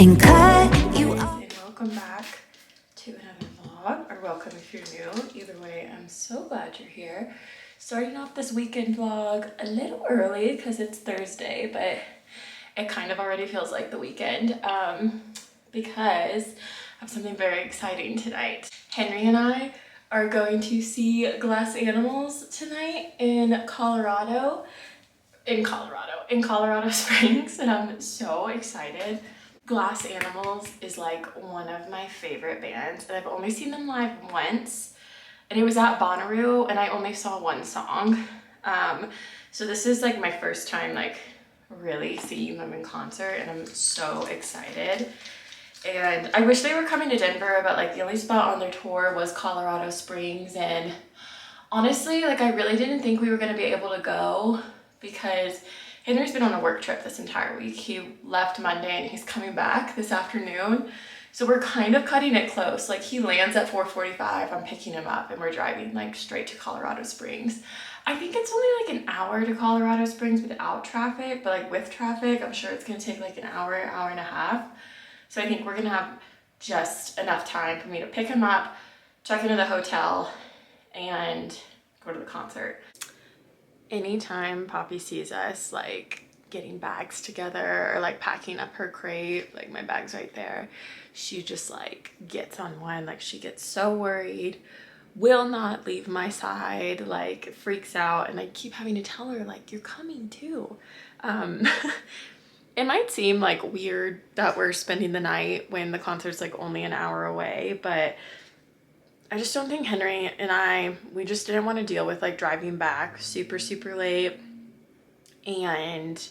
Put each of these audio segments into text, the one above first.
and cut you off. And welcome back to another vlog, or welcome if you're new. Either way, I'm so glad you're here. Starting off this weekend vlog a little early because it's Thursday, but it kind of already feels like the weekend because I have something very exciting tonight. Henry and I are going to see glass animals tonight in Colorado Springs, and I'm so excited. Glass Animals is like one of my favorite bands, and I've only seen them live once, and it was at Bonnaroo, and I only saw one song. So this is like my first time like really seeing them in concert, and I'm so excited. And I wish they were coming to Denver, but like the only spot on their tour was Colorado Springs, and honestly, like I really didn't think we were going to be able to go because Henry's been on a work trip this entire week. He left Monday and he's coming back this afternoon. So we're kind of cutting it close. Like he lands at 4:45, I'm picking him up, and we're driving like straight to Colorado Springs. I think it's only like an hour to Colorado Springs without traffic, but like with traffic, I'm sure it's gonna take like an hour and a half. So I think we're gonna have just enough time for me to pick him up, check into the hotel, and go to the concert. Anytime Poppy sees us like getting bags together or like packing up her crate, like my bag's right there, she just like gets on one. Like she gets so worried, will not leave my side, like freaks out, and I keep having to tell her like, you're coming too. It might seem like weird that we're spending the night when the concert's like only an hour away, but I just don't think Henry and we just didn't want to deal with like driving back super late and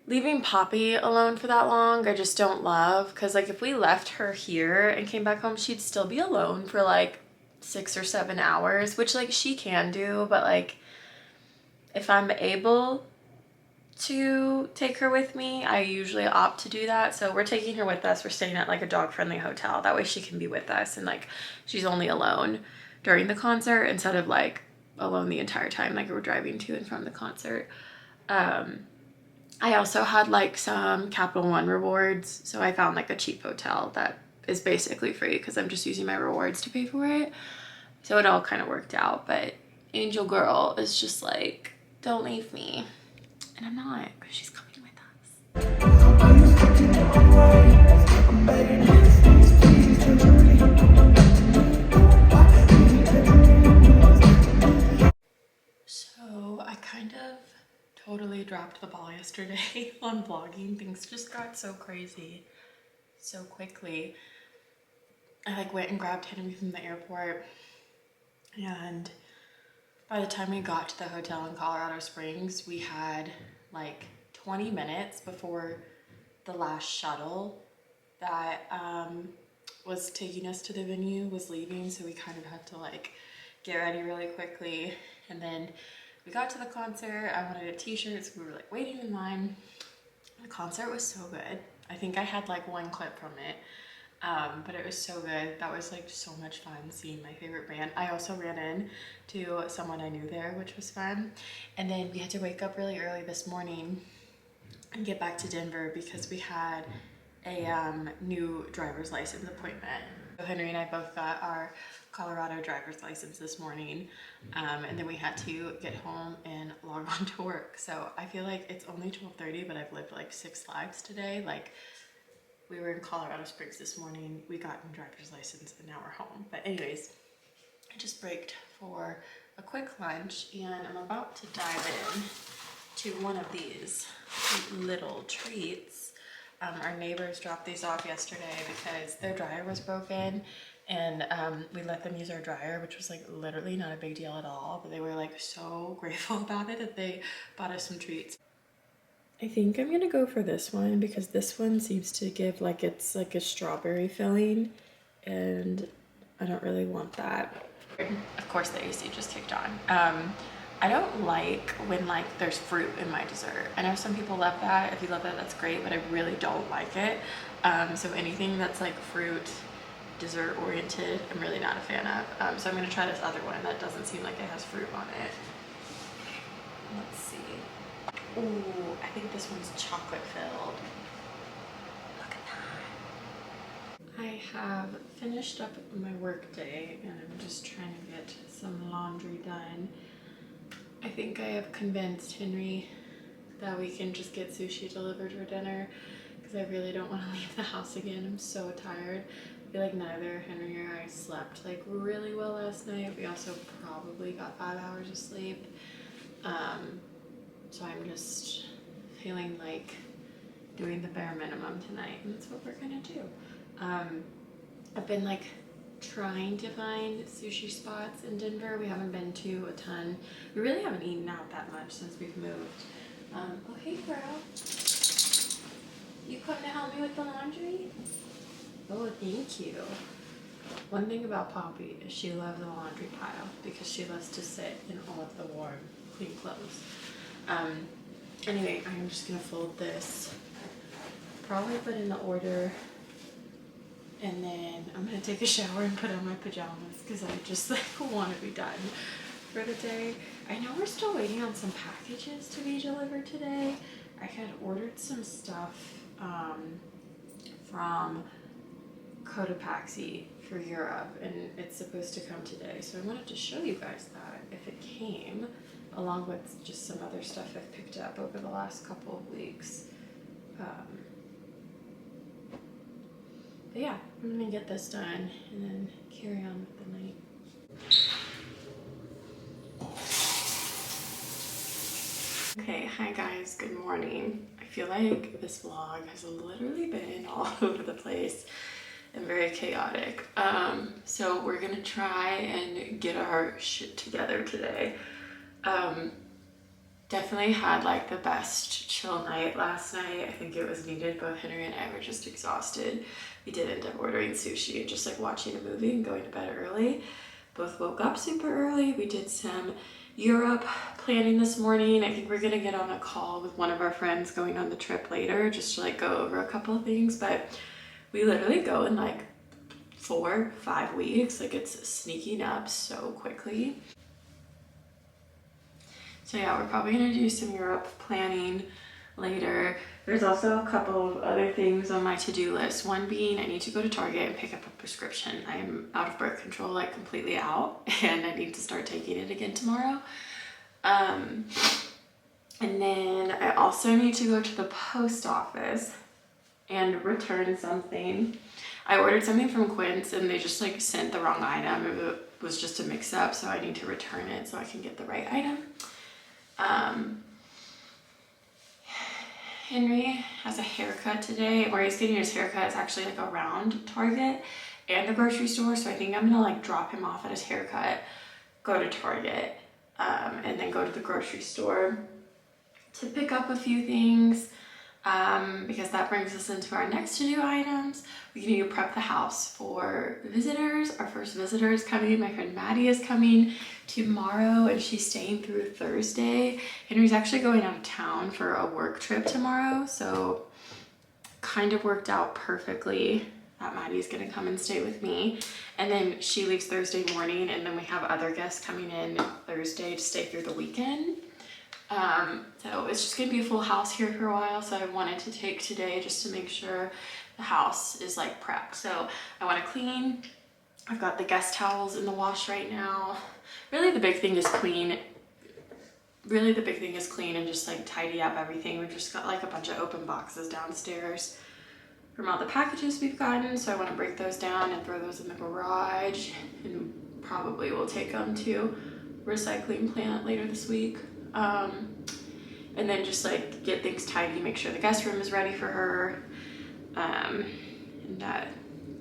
leaving Poppy alone for that long. I just don't love, because like if we left her here and came back home, she'd still be alone for like 6 or 7 hours, which like she can do, but like if I'm able to take her with me, I usually opt to do that. So we're taking her with us. We're staying at like a dog friendly hotel, that way she can be with us, and like she's only alone during the concert instead of like alone the entire time like we're driving to and from the concert. I also had like some Capital One rewards, so I found like a cheap hotel that is basically free because I'm just using my rewards to pay for it. So it all kind of worked out, but Angel Girl is just like, don't leave me. And I'm not, because she's coming with us. So I kind of totally dropped the ball yesterday on vlogging. Things just got so crazy so quickly. I like went and grabbed Henry from the airport, and by the time we got to the hotel in Colorado Springs, we had like 20 minutes before the last shuttle that was taking us to the venue was leaving. So we kind of had to like get ready really quickly. And then we got to the concert. I wanted a t-shirt, so we were like waiting in line. The concert was so good. I think I had like one clip from it. But it was so good. That was like so much fun seeing my favorite band. I also ran into someone I knew there, which was fun. And then we had to wake up really early this morning and get back to Denver because we had a new driver's license appointment. So Henry and I both got our Colorado driver's license this morning, and then we had to get home and log on to work. So I feel like it's only 12:30, but I've lived like 6 lives today. Like, we were in Colorado Springs this morning, we got a driver's license, and now we're home. But anyways, I just braked for a quick lunch, and I'm about to dive in to one of these little treats. Our neighbors dropped these off yesterday because their dryer was broken, and we let them use our dryer, which was like literally not a big deal at all, but they were like so grateful about it that they bought us some treats. I think I'm gonna go for this one because this one seems to give like it's like a strawberry filling, and I don't really want that. Of course the AC just kicked on. I don't like when like there's fruit in my dessert. I know some people love that. If you love that, that's great, but I really don't like it. So anything that's like fruit, dessert oriented, I'm really not a fan of. So I'm gonna try this other one that doesn't seem like it has fruit on it. Let's see. Ooh, I think this one's chocolate filled. Look at that. have finished up my work day and I'm just trying to get some laundry done. I think I have convinced Henry that we can just get sushi delivered for dinner because I really don't want to leave the house again. I'm so tired. I feel like neither Henry or I slept like really well last night. We also probably got 5 hours of sleep. So I'm just feeling like doing the bare minimum tonight, and that's what we're gonna do. I've been like trying to find sushi spots in Denver. We haven't been to a ton. We really haven't eaten out that much since we've moved. Oh hey girl, you come to help me with the laundry? Oh thank you. One thing about Poppy is she loves the laundry pile because she loves to sit in all of the warm, clean clothes. Anyway, I'm just gonna fold this, probably put in the order, and then I'm gonna take a shower and put on my pajamas because I just like want to be done for the day. I know we're still waiting on some packages to be delivered today. I had ordered some stuff from Cotopaxi for Europe, and it's supposed to come today. So I wanted to show you guys that if it came, along with just some other stuff I've picked up over the last couple of weeks. But yeah, I'm gonna get this done and then carry on with the night. Okay, hi guys, good morning. I feel like this vlog has literally been all over the place and very chaotic. So we're gonna try and get our shit together today. Definitely had like the best chill night last night. I think it was needed. Both Henry and I were just exhausted. We did end up ordering sushi and just like watching a movie and going to bed early. Both woke up super early. We did some Europe planning this morning. I think we're gonna get on a call with one of our friends going on the trip later just to like go over a couple of things, but we literally go in like 4-5 weeks. Like it's sneaking up so quickly. So yeah, we're probably gonna do some Europe planning later. There's also a couple of other things on my to-do list. One being I need to go to Target and pick up a prescription. I'm out of birth control, like completely out, and I need to start taking it again tomorrow. And then I also need to go to the post office and return something. I ordered something from Quince and they just like sent the wrong item. It was just a mix up, so I need to return it so I can get the right item. Henry has a haircut today. Where he's getting his haircut is actually like around Target and the grocery store, so I think I'm gonna like drop him off at his haircut, go to Target, and then go to the grocery store to pick up a few things, because that brings us into our next to-do items. We need to prep the house for visitors. Our first visitor is coming. My friend Maddie is coming tomorrow and she's staying through Thursday. Henry's actually going out of town for a work trip tomorrow, so kind of worked out perfectly that Maddie's gonna come and stay with me. And then she leaves Thursday morning, and then we have other guests coming in Thursday to stay through the weekend. So it's just gonna be a full house here for a while, so I wanted to take today just to make sure the house is like prepped. So I want to clean. I've got the guest towels in the wash right now. Really the big thing is clean. Really the big thing is clean and just like tidy up everything. We've just got like a bunch of open boxes downstairs from all the packages we've gotten, so I want to break those down and throw those in the garage, and probably we'll take them to recycling plant later this week. And then just like get things tidy, make sure the guest room is ready for her, and that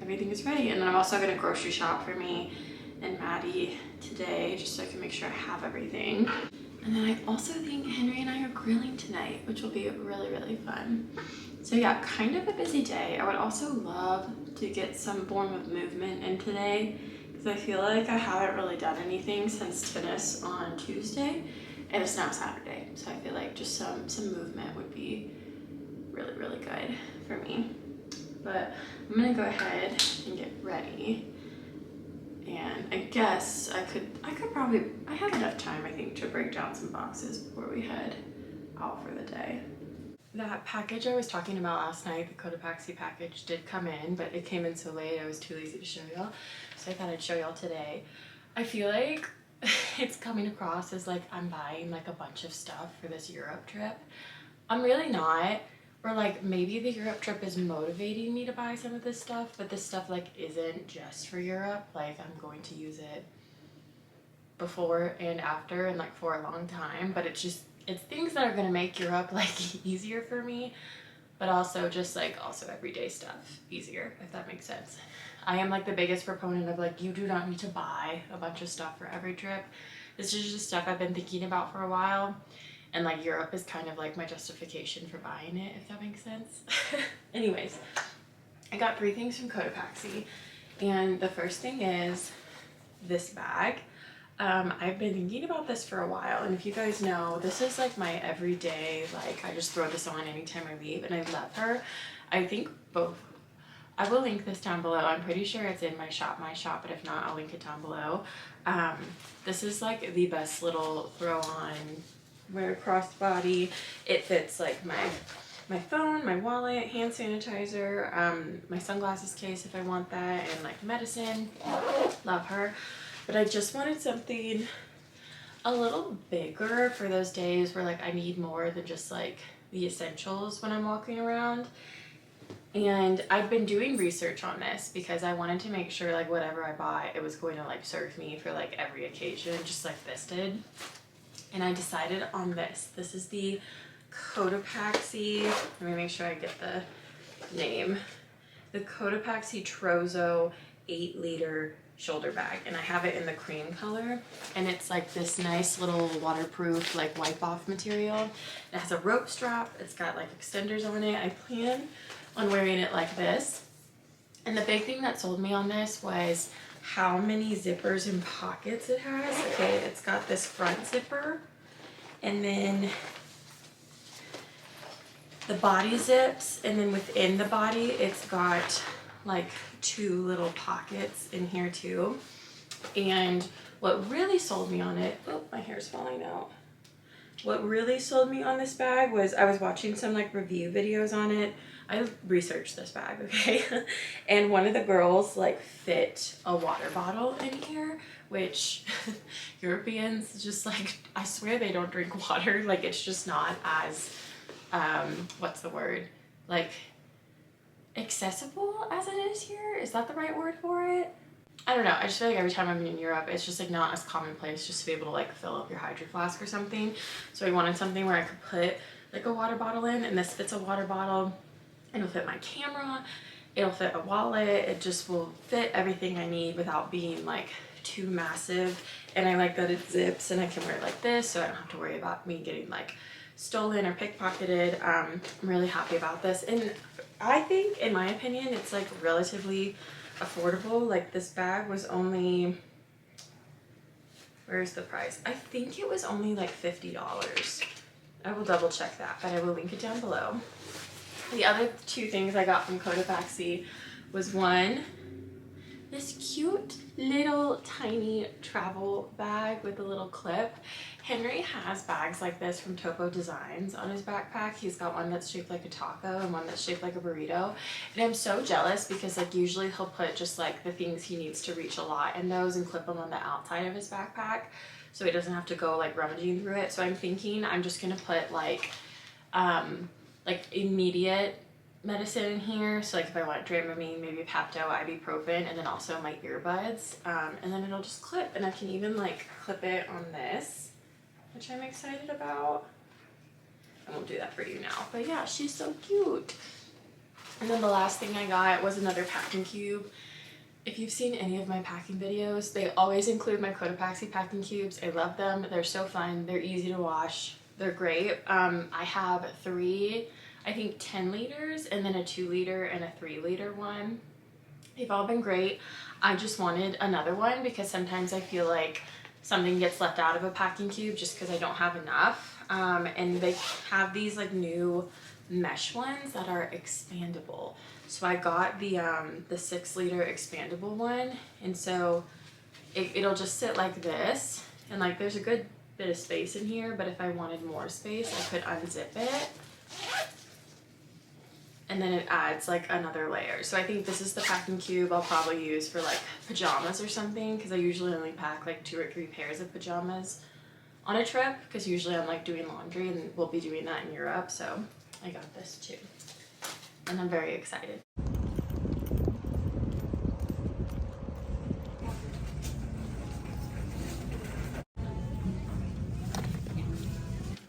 everything is ready. And then I'm also gonna grocery shop for me and Maddie today, just so I can make sure I have everything. And then I also think Henry and I are grilling tonight, which will be really, really fun. So yeah, kind of a busy day. I would also love to get some form of movement in today, because I feel like I haven't really done anything since tennis on Tuesday. And it's now Saturday, so I feel like just some movement would be really, really good for me. But I'm gonna go ahead and get ready. And I guess I have enough time, I think, to break down some boxes before we head out for the day. That package I was talking about last night, the Cotopaxi package, did come in, but it came in so late I was too lazy to show y'all. So I thought I'd show y'all today. I feel like it's coming across as like I'm buying like a bunch of stuff for this Europe trip. I'm really not. Or like maybe the Europe trip is motivating me to buy some of this stuff, but this stuff like isn't just for Europe. Like I'm going to use it before and after and like for a long time, but it's things that are going to make Europe like easier for me, but also just like also everyday stuff easier, if that makes sense. I am like the biggest proponent of like, you do not need to buy a bunch of stuff for every trip. This is just stuff I've been thinking about for a while, and like Europe is kind of like my justification for buying it, if that makes sense. Anyways, I got 3 things from Cotopaxi, and the first thing is this bag. I've been thinking about this for a while, and if you guys know, this is like my everyday, like I just throw this on anytime I leave, and I love her. I think both, I will link this down below. I'm pretty sure it's in my shop, but if not, I'll link it down below. This is like the best little throw on, wear crossbody. It fits like my phone, my wallet, hand sanitizer, my sunglasses case if I want that, and like medicine. Love her. But I just wanted something a little bigger for those days where like I need more than just like the essentials when I'm walking around. And I've been doing research on this because I wanted to make sure like whatever I bought, it was going to like serve me for like every occasion, just like this did. And I decided on this. This is the Cotopaxi, let me make sure I get the name. The Cotopaxi Trozo 8-liter shoulder bag, and I have it in the cream color, and it's like this nice little waterproof like wipe off material. It has a rope strap, it's got like extenders on it. I plan on wearing it like this, and the big thing that sold me on this was how many zippers and pockets it has. Okay, it's got this front zipper, and then the body zips, and then within the body it's got like 2 little pockets in here too. And what really sold me on it, oh, my hair's falling out. What really sold me on this bag was I was watching some like review videos on it. I researched this bag, okay? And one of the girls like fit a water bottle in here, which Europeans just like, I swear they don't drink water. Like it's just not as, what's the word? Like accessible as it is here. Is that the right word for it? I don't know. I just feel like every time I'm in Europe, it's just like not as commonplace just to be able to like fill up your hydro flask or something. So I wanted something where I could put like a water bottle in, and this fits a water bottle. It'll fit my camera, it'll fit a wallet, it just will fit everything I need without being like too massive. And I like that it zips and I can wear it like this, so I don't have to worry about me getting like stolen or pickpocketed. I'm really happy about this, and I think, in my opinion, it's like relatively affordable. Like this bag was only, where's the price? I think it was only like $50. I will double check that, but I will link it down below. The other 2 things I got from Cotopaxi was one, this cute little tiny travel bag with a little clip. Henry has bags like this from Topo Designs on his backpack. He's got one that's shaped like a taco and one that's shaped like a burrito. And I'm so jealous because like usually he'll put just like the things he needs to reach a lot in those and clip them on the outside of his backpack, so he doesn't have to go like rummaging through it. So I'm thinking I'm just gonna put like immediate medicine in here. So like if I want Dramamine, maybe Pepto, ibuprofen, and then also my earbuds. And then it'll just clip, and I can even like clip it on this, which I'm excited about. I won't do that for you now, but yeah, she's so cute. And then the last thing I got was another packing cube. If you've seen any of my packing videos, they always include my Cotopaxi packing cubes. I love them. They're so fun. They're easy to wash. They're great. I have 3, I think 10 liters, and then a 2 liter and a 3 liter one. They've all been great. I just wanted another one because sometimes I feel like something gets left out of a packing cube just because I don't have enough. And they have these like new mesh ones that are expandable. So I got the 6 liter expandable one, and so it'll just sit like this, and like there's a good bit of space in here, but if I wanted more space I could unzip it and then it adds like another layer. So I think this is the packing cube I'll probably use for like pajamas or something, because I usually only pack like 2 or 3 pairs of pajamas on a trip, because usually I'm like doing laundry, and we'll be doing that in Europe. So I got this too, and I'm very excited.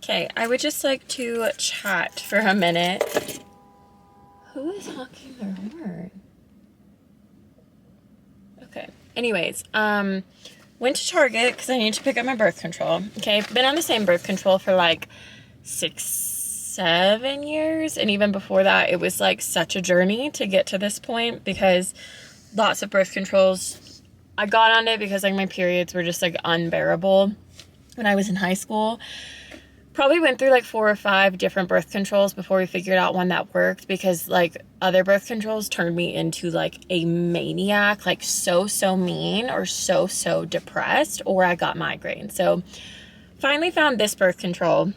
Okay, I would just like to chat for a minute. Who is honking their horn? Okay, anyways, went to Target because I need to pick up my birth control. Okay, been on the same birth control for like 6-7 years, and even before that it was like such a journey to get to this point, because lots of birth controls, I got on it because like my periods were just like unbearable when I was in high school. Probably went through like 4 or 5 different birth controls before we figured out one that worked, because like other birth controls turned me into like a maniac, like so mean, or so depressed, or I got migraines. So finally found this birth control.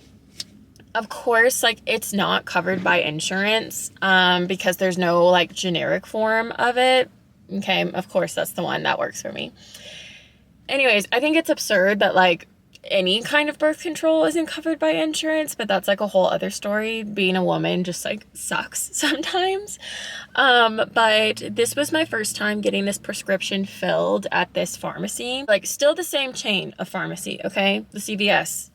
Of course, like it's not covered by insurance, because there's no like generic form of it. Okay, of course that's the one that works for me. Anyways, I think it's absurd that like any kind of birth control isn't covered by insurance, but that's like a whole other story. Being a woman just like sucks sometimes. But this was my first time getting this prescription filled at this pharmacy. Like still the same chain of pharmacy, okay? The CVS.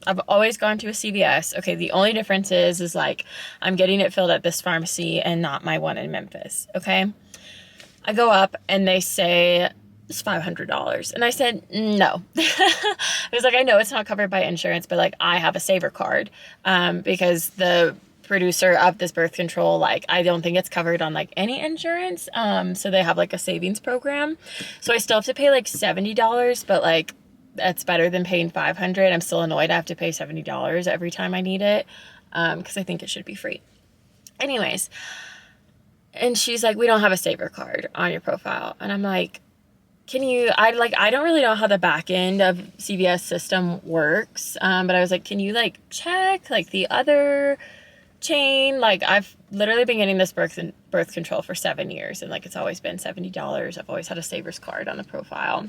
I've always gone to a CVS. Okay, the only difference is like I'm getting it filled at this pharmacy and not my one in Memphis, okay? I go up and they say it's $500. And I said, no. I was like, I know it's not covered by insurance, but like I have a saver card, because the producer of this birth control, like I don't think it's covered on like any insurance. So they have like a savings program. So I still have to pay like $70, but like that's better than paying $500. I'm still annoyed I have to pay $70 every time I need it, because I think it should be free. Anyways, and she's like, we don't have a saver card on your profile. And I'm like, can you, I don't really know how the back end of CVS system works. But I was like, can you like check like the other chain? Like I've literally been getting this birth control for 7 years, and like it's always been $70. I've always had a savers card on the profile.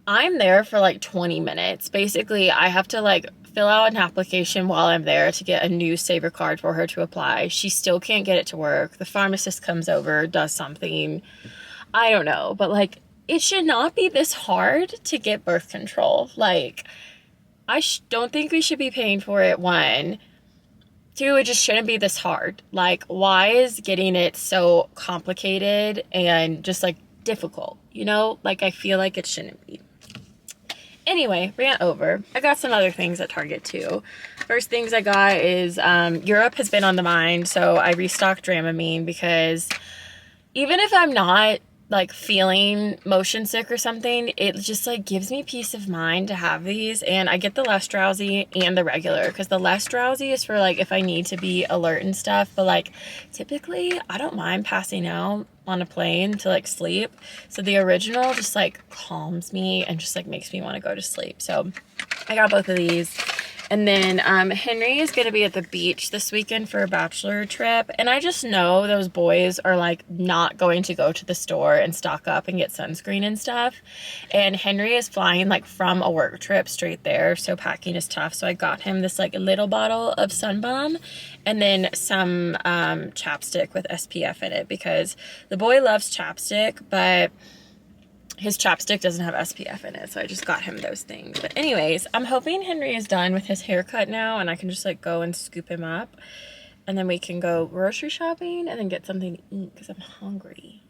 I'm there for like 20 minutes. Basically, I have to like fill out an application while I'm there to get a new saver card for her to apply. She still can't get it to work. The pharmacist comes over, does something. I don't know, but like it should not be this hard to get birth control. Like I don't think we should be paying for it. 1, 2, it just shouldn't be this hard. Like why is getting it so complicated and just like difficult, you know? Like I feel like it shouldn't be. Anyway, rant over. I got some other things at Target too. First things I got is Europe has been on the mind, so I restocked Dramamine, because even if I'm not like feeling motion sick or something, it just like gives me peace of mind to have these. And I get the less drowsy and the regular, because the less drowsy is for like if I need to be alert and stuff, but like typically I don't mind passing out on a plane to like sleep. So the original just like calms me and just like makes me want to go to sleep. So I got both of these. And then Henry is going to be at the beach this weekend for a bachelor trip. And I just know those boys are like not going to go to the store and stock up and get sunscreen and stuff. And Henry is flying like from a work trip straight there. So packing is tough. So I got him this like little bottle of Sun Balm and then some chapstick with SPF in it, because the boy loves chapstick, but his chapstick doesn't have SPF in it, so I just got him those things. But anyways, I'm hoping Henry is done with his haircut now, and I can just like go and scoop him up, and then we can go grocery shopping and then get something to eat, because I'm hungry.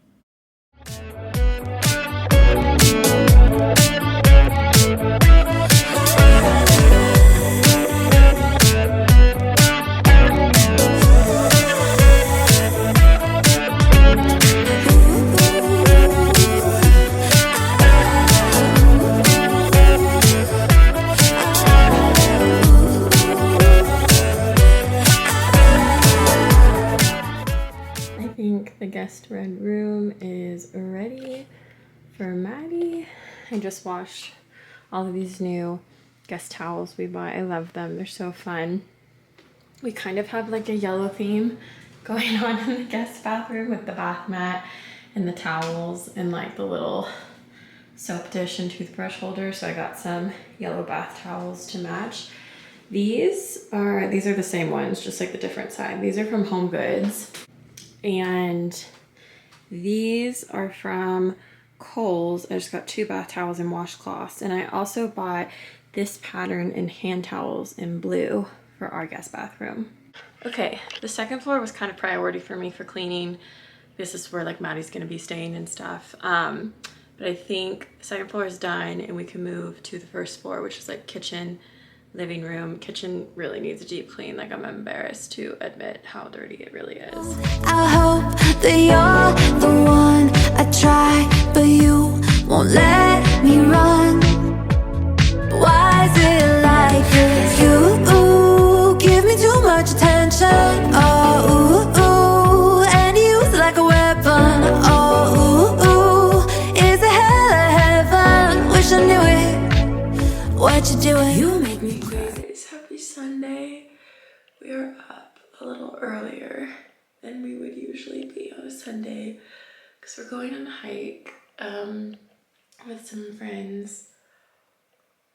The guest red room is ready for Maddie. I just washed all of these new guest towels we bought. I love them. They're so fun. We kind of have like a yellow theme going on in the guest bathroom with the bath mat and the towels and like the little soap dish and toothbrush holder. So I got some yellow bath towels to match. These are the same ones, just like the different side. These are from Home Goods. And these are from Kohl's. I just got 2 bath towels and washcloths. And I also bought this pattern in hand towels in blue for our guest bathroom. Okay, the second floor was kind of priority for me for cleaning. This is where like Maddie's gonna be staying and stuff. But I think the second floor is done and we can move to the first floor, which is like kitchen, living room. Kitchen really needs a deep clean. Like I'm embarrassed to admit how dirty it really is. I hope that you're the one I try, but you won't let me run. Why is it like this? You give me too much attention. Oh, and use it like a weapon. Oh, is it hell or heaven? Wish I knew it. What you doing? You make me crazy. Guys, happy Sunday. We are up a little earlier than we would usually be on a Sunday because we're going on a hike with some friends.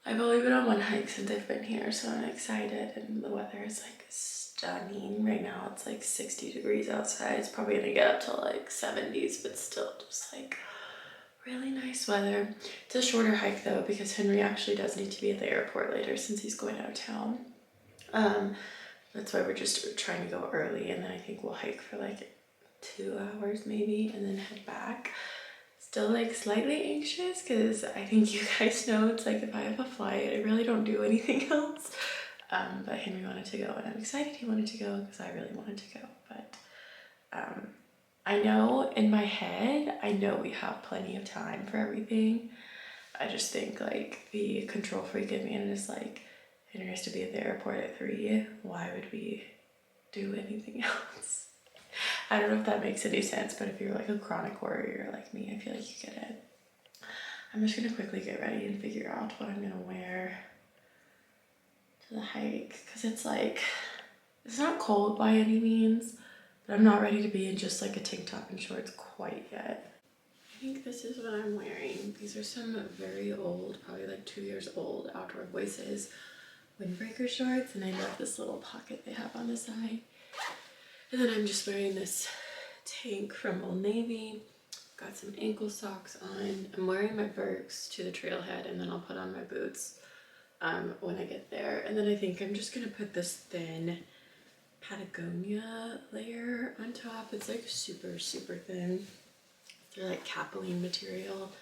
I've only been on one hike since I've been here, so I'm excited, and the weather is like stunning. Right now it's like 60 degrees outside. It's probably gonna get up to like 70s, but still just like really nice weather. It's a shorter hike though because Henry actually does need to be at the airport later since he's going out of town. That's why we're just trying to go early, and then I think we'll hike for like 2 hours maybe and then head back. Still like slightly anxious because I think you guys know it's like if I have a flight I really don't do anything else. But Henry wanted to go and I'm excited he wanted to go because I really wanted to go. But I know in my head, I know we have plenty of time for everything. I just think like the control freak in me and is like, Henry has to be at the airport at 3. Why would we do anything else? I don't know if that makes any sense, but if you're like a chronic worrier like me, I feel like you get it. I'm just gonna quickly get ready and figure out what I'm gonna wear to the hike because it's like, it's not cold by any means, but I'm not ready to be in just like a tank top and shorts quite yet. I think this is what I'm wearing. These are some very old, probably like 2 years old Outdoor Voices windbreaker shorts, and I love this little pocket they have on the side. And then I'm just wearing this tank from Old Navy. Got some ankle socks on. I'm wearing my Birks to the trailhead, and then I'll put on my boots when I get there. And then I think I'm just gonna put this thin Patagonia layer on top. It's like super, super thin. They're like capilene material.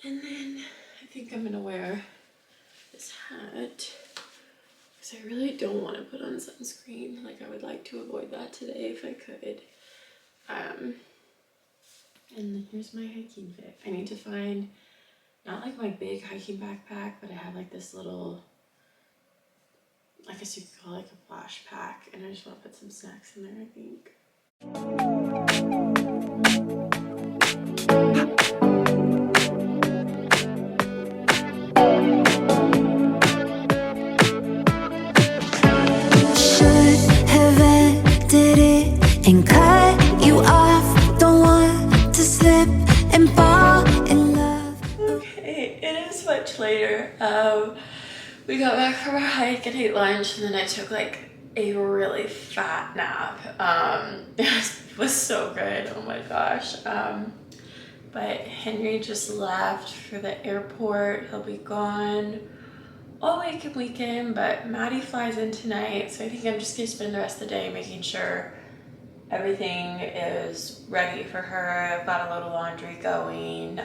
And then I think I'm gonna wear this hat. I really don't want to put on sunscreen. Like I would like to avoid that today if I could. And then here's my hiking pick. I need to find not like my big hiking backpack, but I have like this little, I guess you could call it like a flash pack, and I just want to put some snacks in there, I think. And cut you off, don't want to slip and fall in love. Okay, it is much later. We got back from our hike and ate lunch, and then I took like a really fat nap. It was so good, oh my gosh. But Henry just left for the airport. He'll be gone all week and weekend, but Maddie flies in tonight, so I think I'm just gonna spend the rest of the day making sure everything is ready for her. I've got a load of laundry going.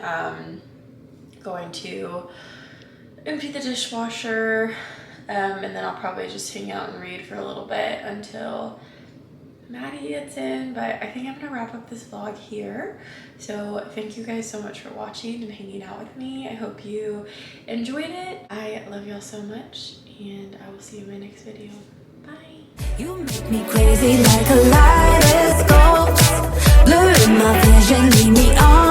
Going to empty the dishwasher, and then I'll probably just hang out and read for a little bit until Maddie gets in. But I think I'm gonna wrap up this vlog here. So thank you guys so much for watching and hanging out with me. I hope you enjoyed it. I love y'all so much, and I will see you in my next video. Bye. You make me crazy like a lie.